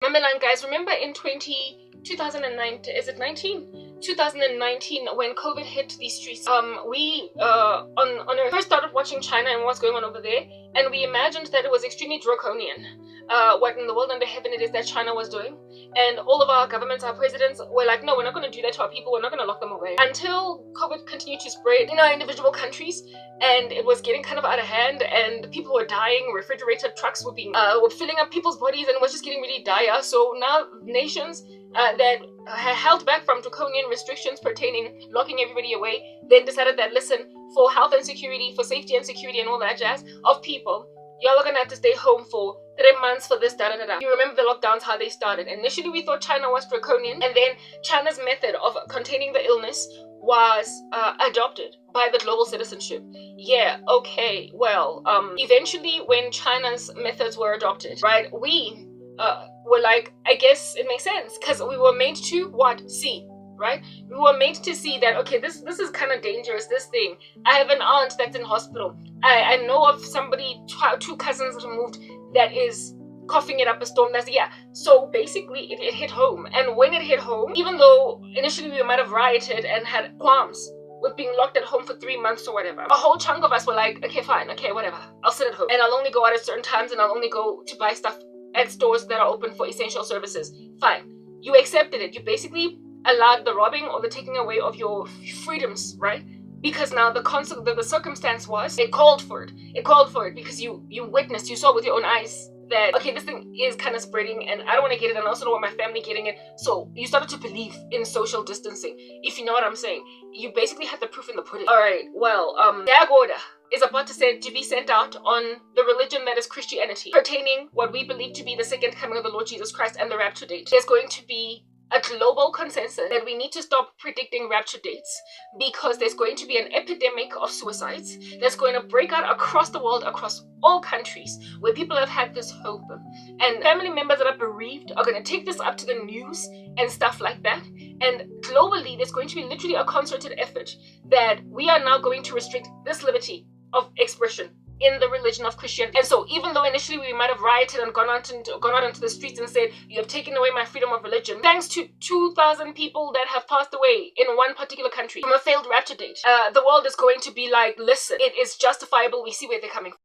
Mamelang, guys, remember in 2019, is it 2019 when COVID hit these streets? We first started watching China and what's going on over there, and we imagined that it was extremely draconian. What in the world under heaven it is that China was doing, and all of our governments, our presidents were like, no, we're not going to do that to our people, we're not going to lock them away, until COVID continued to spread in our individual countries, and it was getting kind of out of hand, and people were dying. Refrigerator trucks were being were filling up people's bodies, and it was just getting really dire. So now nations that held back from draconian restrictions pertaining locking everybody away then decided that, listen, for health and security, for safety and security and all that jazz of people, y'all are gonna have to stay home for 3 months for this, da da da da. You remember the lockdowns, how they started. Initially we thought China was draconian, and then China's method of containing the illness was adopted by the global citizenship. Yeah, okay, well, eventually when China's methods were adopted, right, we were like, I guess it makes sense, because we were made to see, right? We were made to see that, okay, this is kind of dangerous, this thing. I have an aunt that's in hospital. I know of somebody, two cousins removed, that is coughing it up a storm. So basically it hit home. And when it hit home, even though initially we might have rioted and had qualms with being locked at home for 3 months or whatever, a whole chunk of us were like, okay, fine, okay, whatever, I'll sit at home, and I'll only go out at certain times, and I'll only go to buy stuff at stores that are open for essential services. Fine, you accepted it. You basically allowed the robbing or the taking away of your freedoms, right? Because now the circumstance was, it called for it because you witnessed, you saw with your own eyes that, okay, this thing is kind of spreading, and I don't want to get it, and I also don't want my family getting it. So you started to believe in social distancing, if you know what I'm saying. You basically had the proof in the pudding. All right, well, Dag order is about to be sent out on the religion that is Christianity, pertaining what we believe to be the second coming of the Lord Jesus Christ and the rapture date. There's going to be a global consensus that we need to stop predicting rapture dates, because there's going to be an epidemic of suicides that's going to break out across the world, across all countries, where people have had this hope, and family members that are bereaved are going to take this up to the news and stuff like that. And globally there's going to be literally a concerted effort that we are now going to restrict this liberty of expression in the religion of Christianity. And so even though initially we might have rioted and gone out into the streets and said, you have taken away my freedom of religion, thanks to 2,000 people that have passed away in one particular country from a failed rapture date, the world is going to be like, listen, it is justifiable, we see where they're coming from.